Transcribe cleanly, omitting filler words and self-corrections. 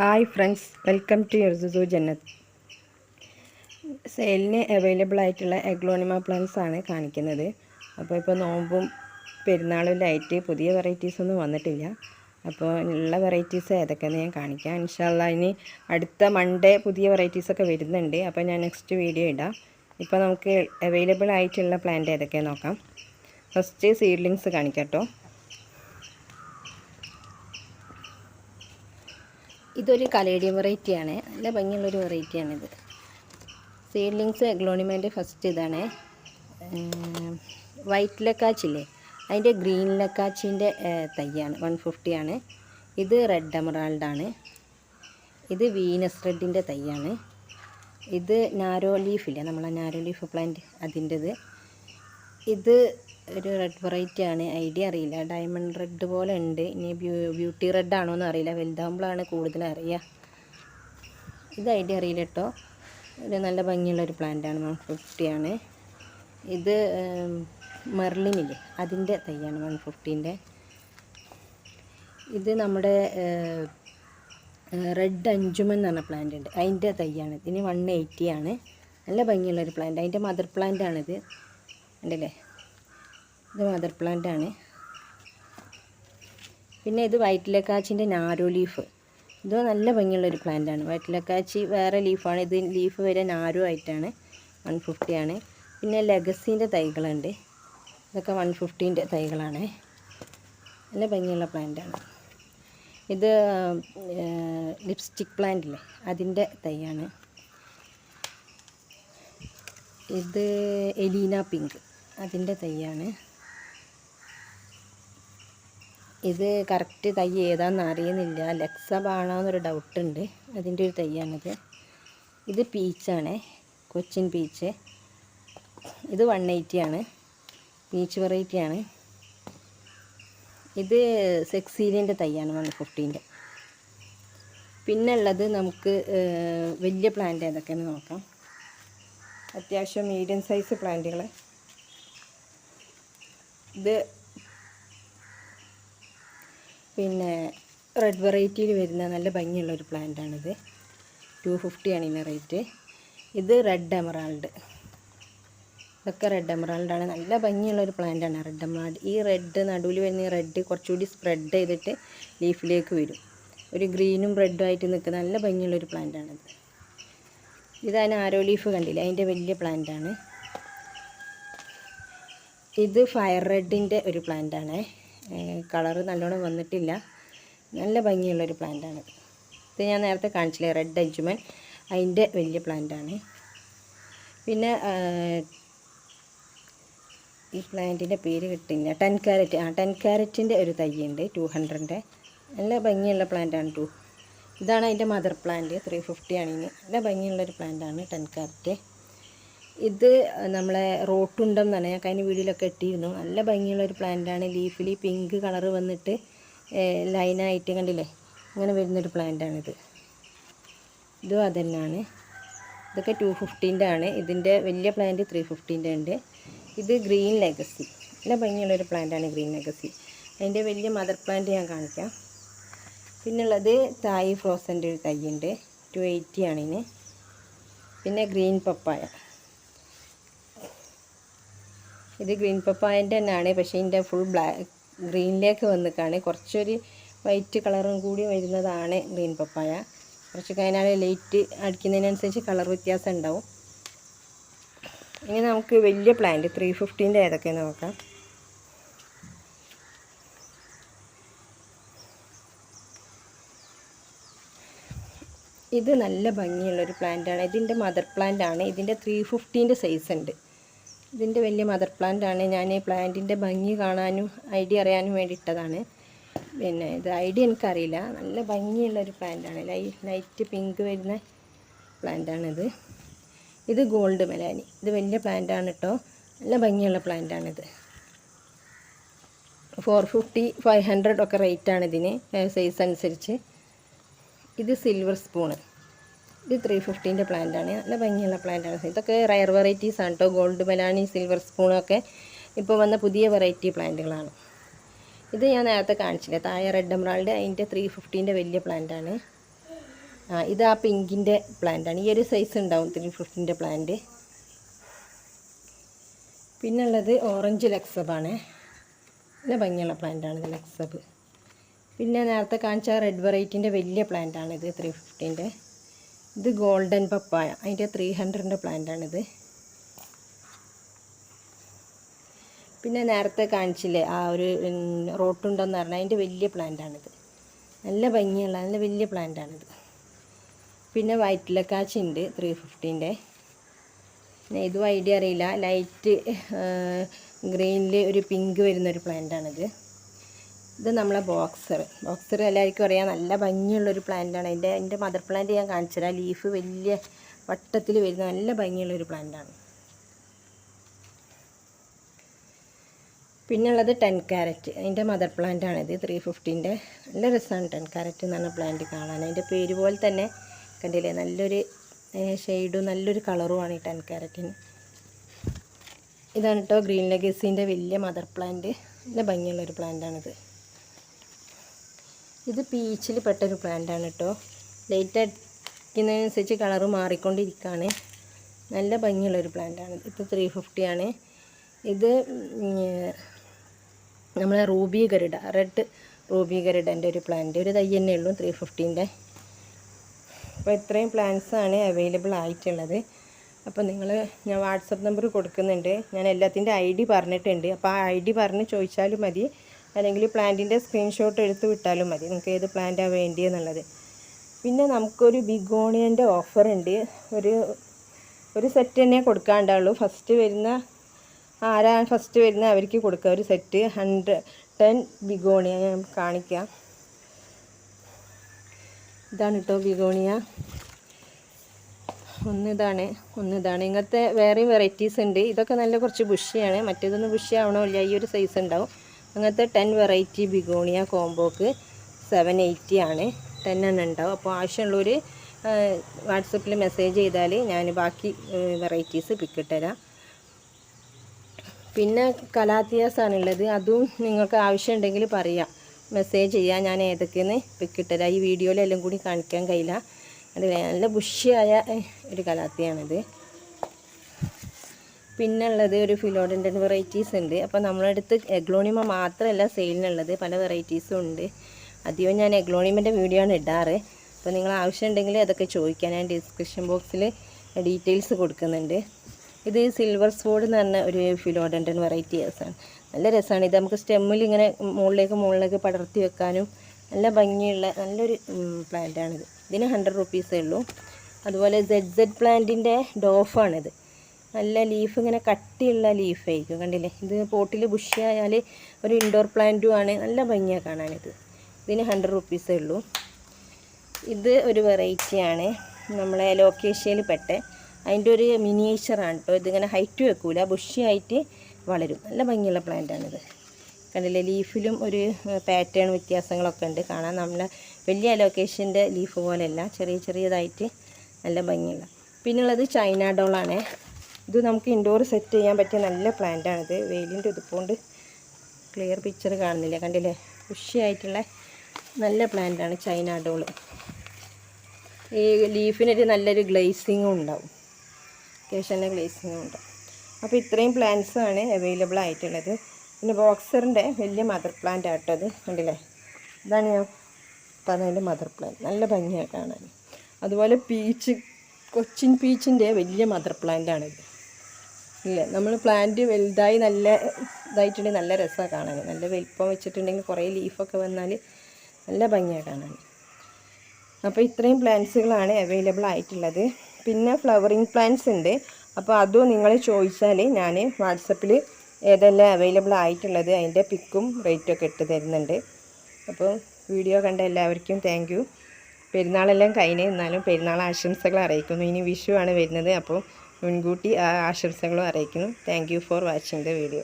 Hi friends, welcome to യുർസുസു ജന്നത്ത്. സെയിലിന് available ആയിട്ടുള്ള എഗ്ലോണിമ പ്ലാന്റ്സ് ആണ് കാണിക്കുന്നത്. ഇപ്പോൾ നോമ്പും പെരുന്നാളിലായിട്ട് പുതിയ വെറൈറ്റീസ് ഒന്നും വന്നിട്ടില്ല. അപ്പോൾ ഉള്ള വെറൈറ്റീസ് ഏതൊക്കെയെന്ന് ഞാൻ കാണിക്കാം. ഇൻഷാല്ലാ ഇനി അടുത്ത മൺഡേ പുതിയ വെറൈറ്റീസൊക്കെ വരുന്നുണ്ട്. അപ്പോൾ ഞാൻ നെക്സ്റ്റ് വീഡിയോ ഇടാം. ഇപ്പോൾ നമുക്ക് അവൈലബിൾ ആയിട്ടുള്ള പ്ലാന്റ് ഏതൊക്കെയാണെന്ന് നോക്കാം. ഫസ്റ്റ് സീഡ്ലിങ്സ് കാണിക്കാം കേട്ടോ. ഇതൊരു കലേഡിയം വെറൈറ്റിയാണ്. നല്ല ഭംഗിയുള്ളൊരു വെറൈറ്റിയാണിത്. സീഡ്ലിങ്സ് എഗ്ലോണിമേൻ്റെ ഫസ്റ്റ് ഇതാണ്. വൈറ്റ് ലക്കാച്ചില്ലേ, അതിൻ്റെ ഗ്രീൻ ലക്കാച്ചിൻ്റെ തൈയാണ്. 150 ആണ്. ഇത് റെഡ് എമറാൾഡാണ്. ഇത് വീനസ് റെഡിൻ്റെ തൈയാണ്. ഇത് നാരോ ലീഫില്ലേ, നമ്മളെ നാരോ ലീഫ് പ്ലാന്റ്, അതിൻ്റെത്. ഇത് ഒരു റെഡ് വെറൈറ്റി ആണ്. ഐഡിയ അറിയില്ല, ഡയമണ്ട് റെഡ് പോലെ ഉണ്ട്. ഇനി ബ്യൂട്ടി റെഡ് ആണോ എന്ന് അറിയില്ല, വലുതാകുമ്പോഴാണ് കൂടുതൽ അറിയുക. ഇത് ഐഡിയ അറിയില്ല കേട്ടോ. ഒരു നല്ല ഭംഗിയുള്ളൊരു പ്ലാന്റാണ്. 150 ആണ്. ഇത് മെർലിനില്ലേ, അതിൻ്റെ തൈയാണ് 150ൻ്റെ. ഇത് നമ്മുടെ റെഡ് അഞ്ചുമൻ എന്ന് പറഞ്ഞ പ്ലാന്റ് ഉണ്ട്, അതിൻ്റെ തൈയാണ്. ഇതിന് 180 ആണ്. നല്ല ഭംഗിയുള്ളൊരു പ്ലാന്റ്. അതിൻ്റെ മദർ പ്ലാന്റ് ആണിത്, ഉണ്ടല്ലേ. ഇത് മദർ പ്ലാന്റ് ആണ്. പിന്നെ ഇത് വൈറ്റ് ലക്കാച്ചിൻ്റെ നാരോ ലീഫ്. ഇത് നല്ല ഭംഗിയുള്ളൊരു പ്ലാന്റാണ്. വൈറ്റ് ലക്കാച്ചി വേറെ ലീഫാണ്, ഇത് ലീഫ് വരെ നാരോ ആയിട്ടാണ്. 150 ആണ്. പിന്നെ ലെഗസീൻ്റെ തൈകളുണ്ട്. ഇതൊക്കെ 150ൻ്റെ തൈകളാണ്. നല്ല ഭംഗിയുള്ള പ്ലാന്റാണ്. ഇത് ലിപ്സ്റ്റിക് പ്ലാന്റില്ലേ, അതിൻ്റെ തൈയാണ്. ഇത് എലീന പിങ്ക്, അതിൻ്റെ തൈയാണ്. ഇത് കറക്റ്റ് തൈ ഏതാണെന്ന് അറിയുന്നില്ല, ലെക്സബാണോന്നൊരു ഡൗട്ടുണ്ട്. അതിൻ്റെ ഒരു തൈയാണിത്. ഇത് പീച്ചാണ്, കൊച്ചിൻ പീച്ച്. ഇത് 180 ആണ്. പീച്ച് വെറൈറ്റിയാണ്. ഇത് സെക്സീലിയൻ്റെ തൈയാണ് 150ൻ്റെ. പിന്നെ ഉള്ളത് നമുക്ക് വലിയ പ്ലാന്റ് ഏതൊക്കെയെന്ന് നോക്കാം. അത്യാവശ്യം മീഡിയം സൈസ് പ്ലാന്റുകൾ. ഇത് പിന്നെ റെഡ് വെറൈറ്റിയിൽ വരുന്ന നല്ല ഭംഗിയുള്ളൊരു പ്ലാന്റാണിത്. 250 ആണ് ഇതിൻ്റെ റേറ്റ്. ഇത് റെഡ് എമറാൾഡ്. ഇതൊക്കെ റെഡ് എമറാൾഡാണ്. നല്ല ഭംഗിയുള്ളൊരു പ്ലാന്റാണ് റെഡ് എമറാൾഡ്. ഈ റെഡ് നടുവിൽ വരുന്ന ഈ റെഡ് കുറച്ചുകൂടി സ്പ്രെഡ് ചെയ്തിട്ട് ലീഫിലേക്ക് വരും. ഒരു ഗ്രീനും റെഡും ആയിട്ട് നിൽക്കുന്ന നല്ല ഭംഗിയുള്ളൊരു പ്ലാന്റാണിത്. ഇതാണ് ആരോ ലീഫ് കണ്ടില്ലേ, അതിൻ്റെ വലിയ പ്ലാന്റാണ്. ഇത് ഫയർ റെഡിൻ്റെ ഒരു പ്ലാന്റാണ്. കളറ് നല്ലോണം വന്നിട്ടില്ല. നല്ല ഭംഗിയുള്ളൊരു പ്ലാന്റാണ്. ഇത് ഞാൻ നേരത്തെ കാണിച്ചില്ലേ, റെഡ് അജ്മൻ, അതിൻ്റെ വലിയ പ്ലാന്റാണ്. പിന്നെ ഈ പ്ലാന്റിൻ്റെ പേര് കിട്ടില്ല, 10 ക്യാരറ്റ്. 10 ക്യാരറ്റിൻ്റെ ഒരു തൈയുണ്ട്, 200ൻ്റെ. നല്ല ഭംഗിയുള്ള പ്ലാന്റാണ്. ഇതാണ് അതിൻ്റെ മദർ പ്ലാന്റ്. 350 ആണ് ഇതിന്. നല്ല ഭംഗിയുള്ളൊരു പ്ലാന്റാണ് 10 ക്യാരറ്റ്. ഇത് നമ്മളെ റോട്ടുണ്ടം എന്നാണ്, ഞാൻ കഴിഞ്ഞ വീഡിയോയിലൊക്കെ ഇട്ടിരുന്നു. നല്ല ഭംഗിയുള്ളൊരു പ്ലാന്റാണ്. ലീഫിൽ പിങ്ക് കളറ് വന്നിട്ട് ലൈനായിട്ട് കണ്ടില്ലേ, അങ്ങനെ വരുന്നൊരു പ്ലാന്റാണിത്. ഇതും അതുതന്നെയാണ്. ഇതൊക്കെ 250ൻ്റെ ആണ്. ഇതിൻ്റെ വലിയ പ്ലാന്റ് 350ൻ്റെ ഉണ്ട്. ഇത് ഗ്രീൻ ലെഗസി. നല്ല ഭംഗിയുള്ളൊരു പ്ലാന്റാണ് ഗ്രീൻ ലെഗസി. അതിൻ്റെ വലിയ മദർ പ്ലാന്റ് ഞാൻ കാണിക്കാം. പിന്നുള്ളത് തായ് ഫ്രോസൻ്റെ ഒരു തൈയുണ്ട്, 280 ആണ് ഇതിന്. പിന്നെ ഗ്രീൻ പപ്പായ. ഇത് ഗ്രീൻ പപ്പായൻ്റെ തന്നെയാണ്, പക്ഷേ ഇതിൻ്റെ ഫുൾ ഗ്രീനിലേക്ക് വന്നിക്കാണ്. കുറച്ചൊരു വൈറ്റ് കളറും കൂടി വരുന്നതാണ് ഗ്രീൻ പപ്പായ. കുറച്ച് കഴിഞ്ഞാൽ ലൈറ്റ് അടിക്കുന്നതിനനുസരിച്ച് കളർ വ്യത്യാസം ഉണ്ടാവും. ഇനി നമുക്ക് വലിയ പ്ലാന്റ് 350ൻ്റെ ഏതൊക്കെയെന്ന് നോക്കാം. ഇത് നല്ല ഭംഗിയുള്ളൊരു പ്ലാന്റാണ്. ഇതിൻ്റെ മദർ പ്ലാന്റ് ആണ്. ഇതിൻ്റെ 350ൻ്റെ സൈസ് ഉണ്ട്. ഇതിൻ്റെ വലിയ മദർ പ്ലാന്റ് ആണ്. ഞാൻ ഈ പ്ലാന്റിൻ്റെ ഭംഗി കാണാനും ഐഡിയ അറിയാനും വേണ്ടി ഇട്ടതാണ്. പിന്നെ ഇത് ഐഡിയ എനിക്കറിയില്ല. നല്ല ഭംഗിയുള്ളൊരു പ്ലാന്റാണ്. ലൈറ്റ് പിങ്ക് വരുന്ന പ്ലാന്റാണിത്. ഇത് ഗോൾഡ് മെലാനി. ഇത് വലിയ പ്ലാന്റാണ് കേട്ടോ. നല്ല ഭംഗിയുള്ള പ്ലാന്റാണിത്. 450, 500 ഒക്കെ റേറ്റാണ് ഇതിന്, സൈസ് അനുസരിച്ച്. ഇത് സിൽവർ സ്പൂണ്. ഇത് 350ൻ്റെ പ്ലാന്റാണ്. നല്ല ഭംഗിയുള്ള പ്ലാന്റാണ്. ഇതൊക്കെ റയർ വെറൈറ്റീസ് ആണ് കേട്ടോ. ഗോൾഡ് മെലാനി, സിൽവർ സ്പൂണൊക്കെ ഇപ്പോൾ വന്ന പുതിയ വെറൈറ്റി പ്ലാന്റുകളാണ്. ഇത് ഞാൻ നേരത്തെ കാണിച്ചില്ലേ, താഴെ റെഡ് എമറാൾഡ്, അതിൻ്റെ 350ൻ്റെ വലിയ പ്ലാന്റാണ്. ഇത് ആ പിങ്കിൻ്റെ പ്ലാന്റാണ്. ഈ ഒരു സൈസ് ഉണ്ടാവും 350 പ്ലാന്റ്. പിന്നുള്ളത് ഓറഞ്ച് ലക്സബാണ്. നല്ല ഭംഗിയുള്ള പ്ലാന്റാണ് ഇത് ലക്സബ്. പിന്നെ നേരത്തെ കാണിച്ച റെഡ് വെറൈറ്റിൻ്റെ വലിയ പ്ലാന്റാണിത് 350. ഇത് ഗോൾഡൻ പപ്പായ, അതിൻ്റെ 300 പ്ലാന്റാണിത്. പിന്നെ നേരത്തെ കാണിച്ചില്ലേ ആ ഒരു റോട്ടുണ്ടെന്ന് പറഞ്ഞാൽ അതിൻ്റെ വലിയ പ്ലാന്റാണിത്. നല്ല ഭംഗിയുള്ള നല്ല വലിയ പ്ലാന്റാണിത്. പിന്നെ വയറ്റിലക്കാച്ചി ഉണ്ട് 350. പിന്നെ ഇതും ഐഡിയ അറിയില്ല, ലൈറ്റ് ഗ്രീനിൽ ഒരു പിങ്ക് വരുന്നൊരു പ്ലാന്റാണിത്. ഇത് നമ്മളെ ബോക്സർ എല്ലാവർക്കും അറിയാം, നല്ല ഭംഗിയുള്ളൊരു പ്ലാന്റാണ്. എൻ്റെ മദർ പ്ലാന്റ് ഞാൻ കാണിച്ചുതരാം. ലീഫ് വലിയ വട്ടത്തിൽ വരുന്ന നല്ല ഭംഗിയുള്ളൊരു പ്ലാന്റാണ്. പിന്നുള്ളത് 10 കാരറ്റ്, അതിൻ്റെ മദർ പ്ലാന്റാണിത് 350. നല്ല രസമാണ് 10 കാരറ്റ് എന്ന് പറഞ്ഞ പ്ലാന്റ് കാണാൻ. അതിൻ്റെ പേര് പോലെ തന്നെ കണ്ടില്ലേ, നല്ലൊരു ഷെയ്ഡും നല്ലൊരു കളറുമാണ് ഈ 10 കാരറ്റിന്. ഇതാണ് കേട്ടോ ഗ്രീൻ ലെഗസീൻ്റെ വലിയ മദർ പ്ലാന്റ്. നല്ല ഭംഗിയുള്ളൊരു പ്ലാന്റാണിത്. ഇത് പീച്ചിൽ പെട്ടൊരു പ്ലാന്റാണ് കേട്ടോ. ലൈറ്റ് അടിക്കുന്നതിനനുസരിച്ച് കളറ് മാറിക്കൊണ്ടിരിക്കുകയാണ്. നല്ല ഭംഗിയുള്ളൊരു പ്ലാന്റാണ്. ഇത് 350 ആണ്. ഇത് നമ്മളെ റൂബി ഗരുഡ, റെഡ് റൂബി ഗരുഡൻ്റെ ഒരു പ്ലാന്റ്, ഒരു തൈ തന്നെ ഉള്ളൂ 350. അപ്പോൾ ഇത്രയും പ്ലാന്റ്സാണ് അവൈലബിൾ ആയിട്ടുള്ളത്. അപ്പോൾ ഞാൻ വാട്സപ്പ് നമ്പർ കൊടുക്കുന്നുണ്ട്. ഞാൻ എല്ലാത്തിൻ്റെ ID പറഞ്ഞിട്ടുണ്ട്. അപ്പോൾ ആ ID പറഞ്ഞ് ചോദിച്ചാലും മതി, അല്ലെങ്കിൽ പ്ലാന്റിൻ്റെ സ്ക്രീൻഷോട്ട് എടുത്ത് വിട്ടാലും മതി, നിങ്ങൾക്ക് ഏത് പ്ലാന്റാണ് വേണ്ടിയെന്നുള്ളത്. പിന്നെ നമുക്കൊരു ബിഗോണിയൻ്റെ ഓഫറുണ്ട്. ഒരു സെറ്റ് തന്നെ കൊടുക്കാണ്ടാവുള്ളൂ. ആരാണ് ഫസ്റ്റ് വരുന്ന അവർക്ക് കൊടുക്കുക ഒരു സെറ്റ് 10 ബിഗോണിയ. ഞാൻ കാണിക്കാം. ഇതാണ് കേട്ടോ ബിഗോണിയ. ഒന്നിതാണ്. ഇങ്ങനത്തെ വേറെയും വെറൈറ്റീസ് ഉണ്ട്. ഇതൊക്കെ നല്ല കുറച്ച് ബുഷിയാണ്, മറ്റേതൊന്നും ബുഷി ആവണമില്ല. ഈ ഒരു സൈസ് ഉണ്ടാവും. അങ്ങനത്തെ 10 വെറൈറ്റി ബിഗോണിയ കോംബോക്ക് 780 ആണ്. 10 എണ്ണം ഉണ്ടാവും. അപ്പോൾ ആവശ്യമുള്ളവർ വാട്സപ്പിൽ മെസ്സേജ് ചെയ്താൽ ഞാൻ ബാക്കി വെറൈറ്റീസ് പിക്കിട്ടുതരാം. പിന്നെ കലാത്തിയാസാണുള്ളത്. അതും നിങ്ങൾക്ക് ആവശ്യമുണ്ടെങ്കിൽ പറയാം, മെസ്സേജ് ചെയ്യാം, ഞാൻ ഏതൊക്കെയെന്ന് പിക്കിട്ടുതരാം. ഈ വീഡിയോയിലെല്ലാം കൂടി കാണിക്കാൻ കഴിയില്ല. അത് നല്ല ബുഷിയായ ഒരു കലാത്തിയാണിത്. പിന്നുള്ളത് ഒരു ഫിലോഡൻഡൻ വെറൈറ്റീസ് ഉണ്ട്. അപ്പോൾ നമ്മളടുത്ത് എഗ്ലോണിമ മാത്രമല്ല സെയിലിനുള്ളത്, പല വെറൈറ്റീസും ഉണ്ട്. അധികം ഞാൻ എഗ്ലോണിമൻ്റെ വീഡിയോ ആണ് ഇടാറ്. അപ്പോൾ നിങ്ങൾ ആവശ്യമുണ്ടെങ്കിൽ അതൊക്കെ ചോദിക്കാൻ ഞാൻ ഡിസ്ക്രിപ്ഷൻ ബോക്സിൽ ഡീറ്റെയിൽസ് കൊടുക്കുന്നുണ്ട്. ഇത് സിൽവർ സ്വോർഡ് എന്ന് പറഞ്ഞ ഒരു ഫിലോഡൻഡൻ വെറൈറ്റീസാണ്. നല്ല രസമാണ്. ഇത് നമുക്ക് സ്റ്റെമ്മിൽ ഇങ്ങനെ മുകളിലേക്ക് പടർത്തി വെക്കാനും നല്ല ഭംഗിയുള്ള നല്ലൊരു പ്ലാന്റാണിത്. ഇതിന് 100 റുപ്പീസേ ഉള്ളൂ. അതുപോലെ ZZ പ്ലാന്റിൻ്റെ ഡോഫാണിത്. നല്ല ലീഫ് ഇങ്ങനെ കട്ടിയുള്ള ലീഫായിരിക്കും, കണ്ടില്ലേ. ഇത് പോട്ടിൽ ബുഷിയായാൽ ഒരു ഇൻഡോർ പ്ലാന്റും ആണ്. നല്ല ഭംഗിയാണ് കാണാനിത്. ഇതിന് 100 റുപ്പീസേ ഉള്ളൂ. ഇത് ഒരു വെറൈറ്റിയാണ്, നമ്മളെ ലോക്കേഷ്യയിൽ പെട്ട. അതിൻ്റെ ഒരു മിനിയേച്ചറാണ് കേട്ടോ. ഇതിങ്ങനെ ഹൈറ്റ് വെക്കൂല, ബുഷിയായിട്ട് വളരും. നല്ല ഭംഗിയുള്ള പ്ലാന്റാണിത്. കണ്ടില്ലേ, ലീഫിലും ഒരു പാറ്റേൺ വ്യത്യാസങ്ങളൊക്കെ ഉണ്ട് കാണാൻ. നമ്മളെ വലിയ ലൊക്കേഷൻ്റെ ലീഫ് പോലെയല്ല, ചെറിയതായിട്ട് നല്ല ഭംഗിയുള്ള. പിന്നുള്ളത് ചൈന ഡോളാണ്. ഇത് നമുക്ക് ഇൻഡോർ സെറ്റ് ചെയ്യാൻ പറ്റിയ നല്ല പ്ലാന്റാണിത്. വെയിലിൻ്റെ ഉതുപ്പോണ്ട് ക്ലിയർ പിക്ചർ കാണുന്നില്ല, കണ്ടില്ലേ. ബുഷിയായിട്ടുള്ള നല്ല പ്ലാന്റാണ് ചൈന ഡോള്. ഈ ലീഫിനൊരു നല്ലൊരു ഗ്ലേസിങ്ങും ഉണ്ടാവും, അത്യാവശ്യം ഗ്ലേസിങ്ങും ഉണ്ടാവും. അപ്പോൾ ഇത്രയും പ്ലാന്റ്സാണ് അവൈലബിൾ ആയിട്ടുള്ളത്. പിന്നെ ബോക്സറിൻ്റെ വലിയ മദർ പ്ലാന്റ് ആട്ടോ അത്, കണ്ടില്ലേ. ഇതാണ് ഞാൻ പറഞ്ഞതിൻ്റെ മദർ പ്ലാന്റ്. നല്ല ഭംഗിയാണ് കാണാൻ. അതുപോലെ കൊച്ചിൻ പീച്ചിൻ്റെ വലിയ മദർ പ്ലാന്റാണിത്. ഇല്ലേ, നമ്മൾ പ്ലാന്റ് വലുതായി നല്ല ഇതായിട്ടുണ്ടെങ്കിൽ നല്ല രസമാണ് കാണാൻ. നല്ല വലിപ്പം വെച്ചിട്ടുണ്ടെങ്കിൽ കുറേ ലീഫൊക്കെ വന്നാൽ നല്ല ഭംഗിയാണ് കാണാൻ. അപ്പോൾ ഇത്രയും പ്ലാന്റ്സുകളാണ് അവൈലബിൾ ആയിട്ടുള്ളത്. പിന്നെ ഫ്ലവറിങ് പ്ലാന്റ്സ് ഉണ്ട്. അപ്പോൾ അതും നിങ്ങൾ ചോദിച്ചാൽ ഞാൻ വാട്സപ്പിൽ ഏതെല്ലാം അവൈലബിൾ ആയിട്ടുള്ളത് അതിൻ്റെ പിക്കും റേറ്റും ഒക്കെ ഇട്ട് തരുന്നുണ്ട്. അപ്പോൾ വീഡിയോ കണ്ട എല്ലാവർക്കും താങ്ക് യു. പെരുന്നാളെല്ലാം കഴിഞ്ഞ്, എന്നാലും പെരുന്നാൾ ആശംസകൾ അറിയിക്കുന്നു. ഇനി വിഷു ആണ് വരുന്നത്, അപ്പോൾ മുൻകൂട്ടി ആ ആശംസകളും അറിയിക്കുന്നു. Thank you for watching the video.